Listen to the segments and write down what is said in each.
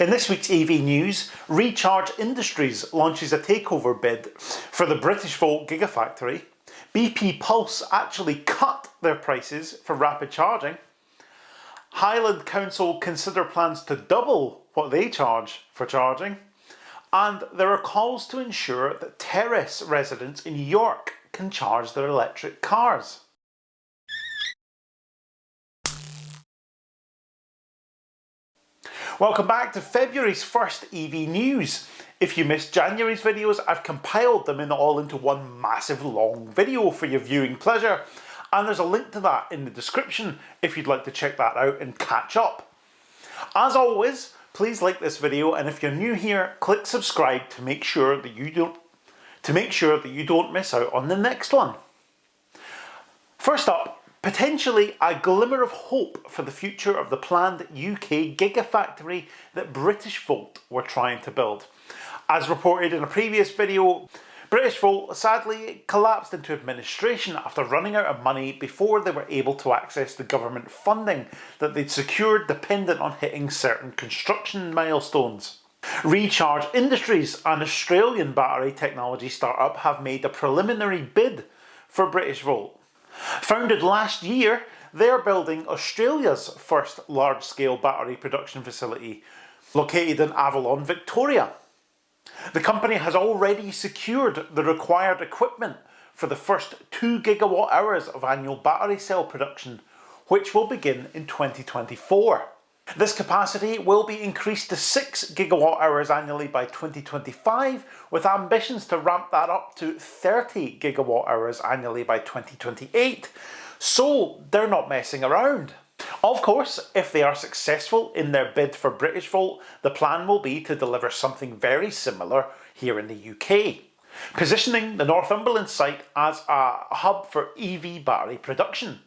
In this week's EV news, Recharge Industries launches a takeover bid for the Britishvolt Gigafactory. BP Pulse actually cut their prices for rapid charging. Highland Council consider plans to double what they charge for charging. And there are calls to ensure that terrace residents in York can charge their electric cars. Welcome back to February's first EV news. If you missed January's videos, I've compiled them all into one massive long video for your viewing pleasure, and there's a link to that in the description if you'd like to check that out and catch up. As always, please like this video, and if you're new here, click subscribe to make sure that you don't miss out on the next one. First up, potentially a glimmer of hope for the future of the planned UK gigafactory that Britishvolt were trying to build. As reported in a previous video, Britishvolt sadly collapsed into administration after running out of money before they were able to access the government funding that they'd secured dependent on hitting certain construction milestones. Recharge Industries, an Australian battery technology startup, have made a preliminary bid for Britishvolt. Founded last year, they're building Australia's first large-scale battery production facility, located in Avalon, Victoria. The company has already secured the required equipment for the first 2 gigawatt hours of annual battery cell production, which will begin in 2024. This capacity will be increased to 6 gigawatt hours annually by 2025, with ambitions to ramp that up to 30 gigawatt hours annually by 2028. So they're not messing around. Of course, if they are successful in their bid for Britishvolt, the plan will be to deliver something very similar here in the UK, positioning the Northumberland site as a hub for EV battery production.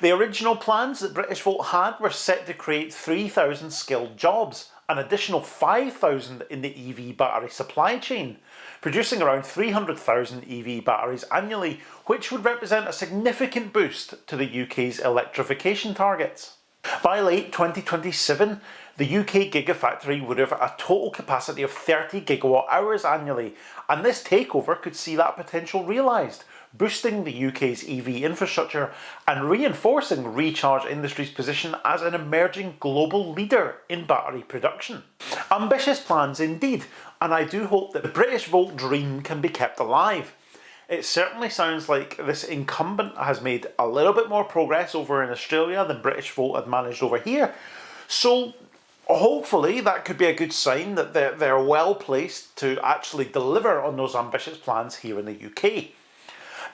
The original plans that Britishvolt had were set to create 3,000 skilled jobs, an additional 5,000 in the EV battery supply chain, producing around 300,000 EV batteries annually, which would represent a significant boost to the UK's electrification targets. By late 2027, the UK Gigafactory would have a total capacity of 30 gigawatt hours annually, and this takeover could see that potential realised, boosting the UK's EV infrastructure and reinforcing Recharge Industries' position as an emerging global leader in battery production. Ambitious plans indeed, and I do hope that the Britishvolt dream can be kept alive. It certainly sounds like this incumbent has made a little bit more progress over in Australia than Britishvolt had managed over here, so hopefully that could be a good sign that they're well placed to actually deliver on those ambitious plans here in the UK.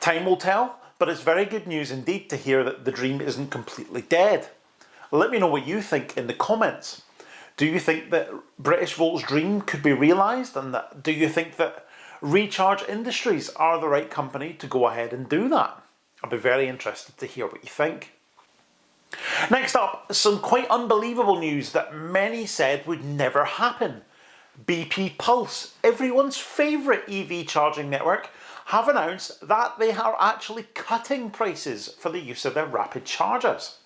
Time will tell, but it's very good news indeed to hear that the dream isn't completely dead. Let me know what you think in the comments. Do you think that Britishvolt's dream could be realised, and do you think that Recharge Industries are the right company to go ahead and do that? I'd be very interested to hear what you think. Next up, some quite unbelievable news that many said would never happen. BP Pulse, everyone's favourite EV charging network, have announced that they are actually cutting prices for the use of their rapid chargers.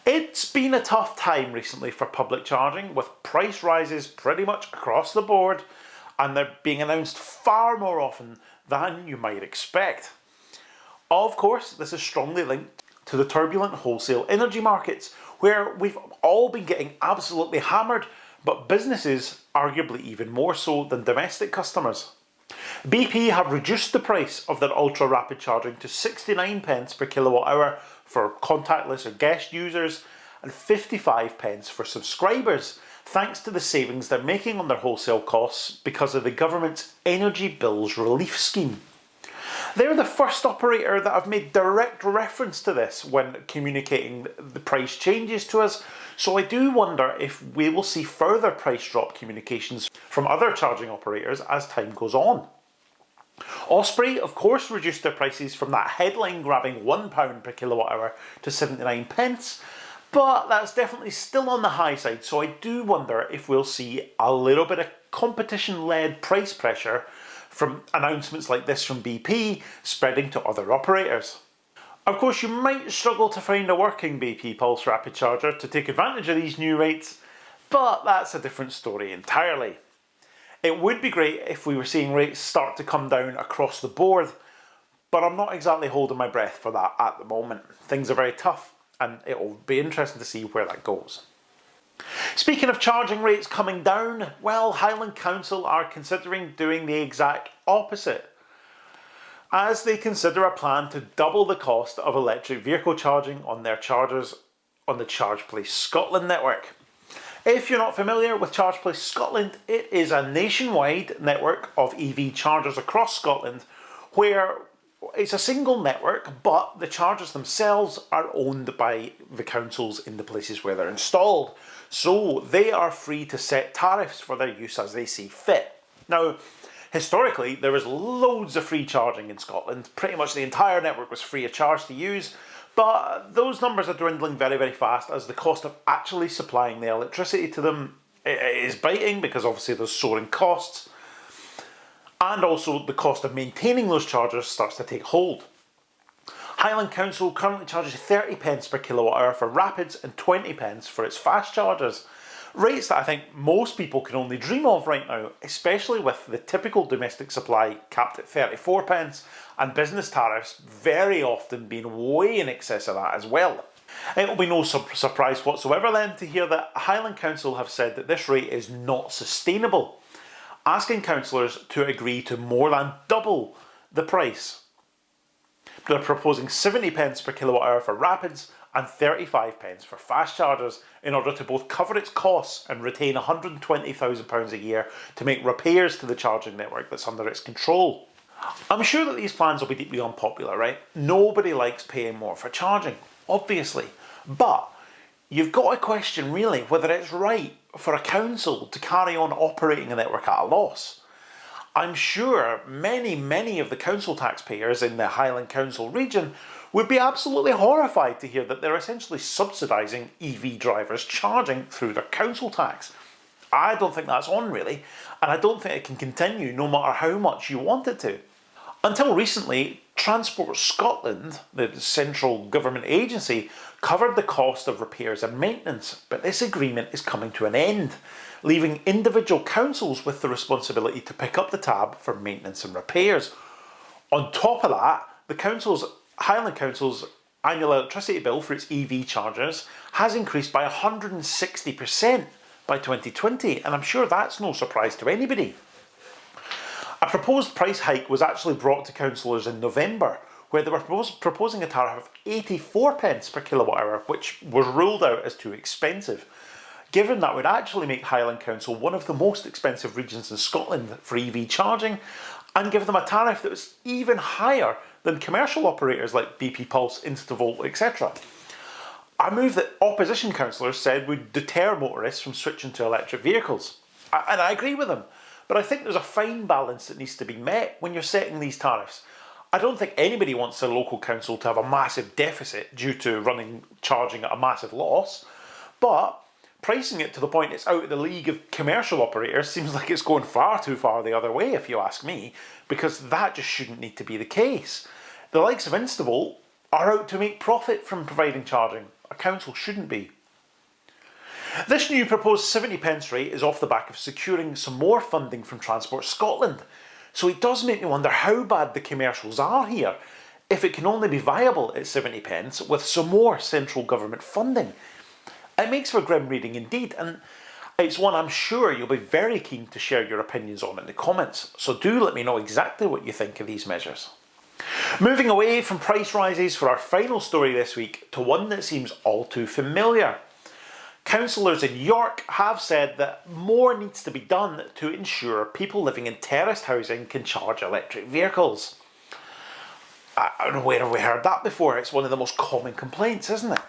It's been a tough time recently for public charging, with price rises pretty much across the board, and they're being announced far more often than you might expect. Of course, this is strongly linked to the turbulent wholesale energy markets, where we've all been getting absolutely hammered, but businesses arguably even more so than domestic customers. BP have reduced the price of their ultra rapid charging to 69 pence per kilowatt hour for contactless or guest users and 55 pence for subscribers, thanks to the savings they're making on their wholesale costs because of the government's Energy Bills Relief Scheme. They're the first operator that have made direct reference to this when communicating the price changes to us, so I do wonder if we will see further price drop communications from other charging operators as time goes on. Osprey, of course, reduced their prices from that headline-grabbing £1 per kilowatt hour to 79 pence, but that's definitely still on the high side, so I do wonder if we'll see a little bit of competition-led price pressure from announcements like this from BP spreading to other operators. Of course, you might struggle to find a working BP Pulse rapid charger to take advantage of these new rates, but that's a different story entirely. It would be great if we were seeing rates start to come down across the board, but I'm not exactly holding my breath for that at the moment. Things are very tough, and it will be interesting to see where that goes. Speaking of charging rates coming down, well, Highland Council are considering doing the exact opposite, as they consider a plan to double the cost of electric vehicle charging on their chargers on the Charge Place Scotland network. If you're not familiar with Charge Place Scotland, it is a nationwide network of EV chargers across Scotland where it's a single network, but the chargers themselves are owned by the councils in the places where they're installed. So they are free to set tariffs for their use as they see fit. Now, historically, there was loads of free charging in Scotland. Pretty much the entire network was free of charge to use, but those numbers are dwindling very, very fast as the cost of actually supplying the electricity to them is biting, because obviously there's soaring costs. And also the cost of maintaining those chargers starts to take hold. Highland Council currently charges 30 pence per kilowatt hour for rapids and 20 pence for its fast chargers. Rates that I think most people can only dream of right now, especially with the typical domestic supply capped at 34 pence and business tariffs very often being way in excess of that as well. It will be no surprise whatsoever then to hear that Highland Council have said that this rate is not sustainable, asking councillors to agree to more than double the price. They're proposing 70 pence per kilowatt hour for rapids and 35 pence for fast chargers in order to both cover its costs and retain £120,000 a year to make repairs to the charging network that's under its control. I'm sure that these plans will be deeply unpopular, right? Nobody likes paying more for charging, obviously. But you've got to question really whether it's right for a council to carry on operating a network at a loss. I'm sure many of the council taxpayers in the Highland Council region would be absolutely horrified to hear that they're essentially subsidising EV drivers charging through their council tax. I don't think that's on really, and I don't think it can continue no matter how much you want it to. Until recently, Transport Scotland, the central government agency, covered the cost of repairs and maintenance, but this agreement is coming to an end, leaving individual councils with the responsibility to pick up the tab for maintenance and repairs. On top of that, Highland Council's annual electricity bill for its EV chargers has increased by 160% by 2020, and I'm sure that's no surprise to anybody. A proposed price hike was actually brought to councillors in November, where they were proposing a tariff of 84 pence per kilowatt hour, which was ruled out as too expensive, given that would actually make Highland Council one of the most expensive regions in Scotland for EV charging, and give them a tariff that was even higher than commercial operators like BP Pulse, Instavolt, etc. A move that opposition councillors said would deter motorists from switching to electric vehicles. And I agree with them, but I think there's a fine balance that needs to be met when you're setting these tariffs. I don't think anybody wants their local council to have a massive deficit due to running charging at a massive loss, but pricing it to the point it's out of the league of commercial operators seems like it's going far too far the other way, if you ask me, because that just shouldn't need to be the case. The likes of Instavolt are out to make profit from providing charging. A council shouldn't be. This new proposed 70 pence rate is off the back of securing some more funding from Transport Scotland. So it does make me wonder how bad the commercials are here, if it can only be viable at 70 pence with some more central government funding. It makes for grim reading indeed, and it's one I'm sure you'll be very keen to share your opinions on in the comments, so do let me know exactly what you think of these measures. Moving away from price rises for our final story this week to one that seems all too familiar. Councillors in York have said that more needs to be done to ensure people living in terraced housing can charge electric vehicles. I don't know where have we heard that before. It's one of the most common complaints, isn't it?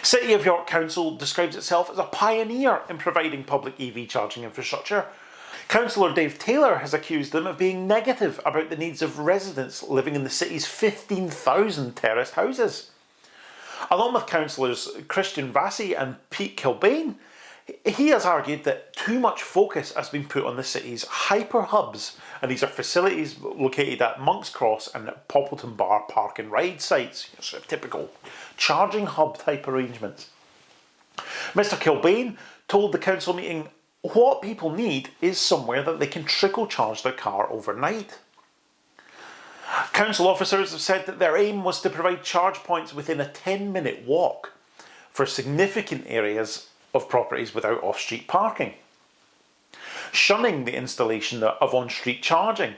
City of York Council describes itself as a pioneer in providing public EV charging infrastructure. Councillor Dave Taylor has accused them of being negative about the needs of residents living in the city's 15,000 terraced houses. Along with councillors Christian Vassy and Pete Kilbane, he has argued that too much focus has been put on the city's hyper hubs, and these are facilities located at Monk's Cross and at Poppleton Bar park and ride sites, sort of typical charging hub type arrangements. Mr Kilbane told the council meeting what people need is somewhere that they can trickle charge their car overnight. Council officers have said that their aim was to provide charge points within a 10-minute walk for significant areas of properties without off-street parking. Shunning the installation of on-street charging.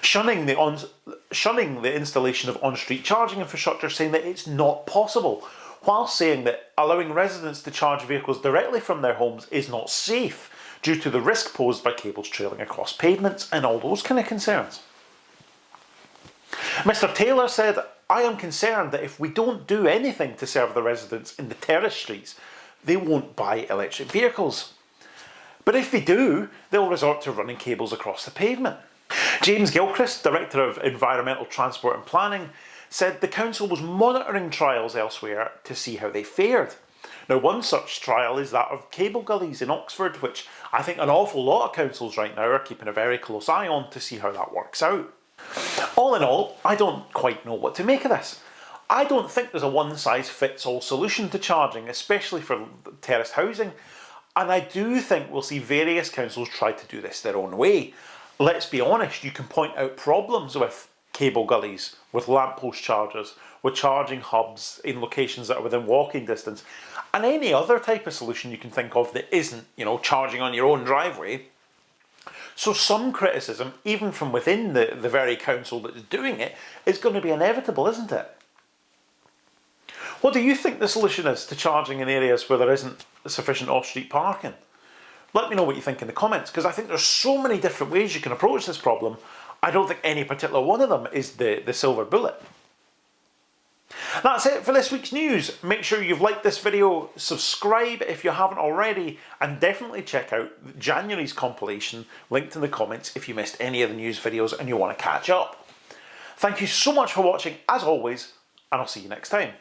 shunning the installation of on-street charging infrastructure, saying that it's not possible, while saying that allowing residents to charge vehicles directly from their homes is not safe due to the risk posed by cables trailing across pavements and all those kind of concerns. Mr. Taylor said, "I am concerned that if we don't do anything to serve the residents in the terrace streets, they won't buy electric vehicles. But if they do, they'll resort to running cables across the pavement." James Gilchrist, Director of Environmental Transport and Planning, said the council was monitoring trials elsewhere to see how they fared. Now, one such trial is that of cable gullies in Oxford, which I think an awful lot of councils right now are keeping a very close eye on to see how that works out. All in all, I don't quite know what to make of this. I don't think there's a one-size-fits-all solution to charging, especially for terraced housing, and I do think we'll see various councils try to do this their own way. Let's be honest, you can point out problems with cable gullies, with lamppost chargers, with charging hubs in locations that are within walking distance, and any other type of solution you can think of that isn't, charging on your own driveway. So some criticism, even from within the very council that is doing it, is going to be inevitable, isn't it? What do you think the solution is to charging in areas where there isn't sufficient off-street parking? Let me know what you think in the comments, because I think there's so many different ways you can approach this problem. I don't think any particular one of them is the silver bullet. That's it for this week's news. Make sure you've liked this video, subscribe if you haven't already, and definitely check out January's compilation, linked in the comments if you missed any of the news videos and you want to catch up. Thank you so much for watching, as always, and I'll see you next time.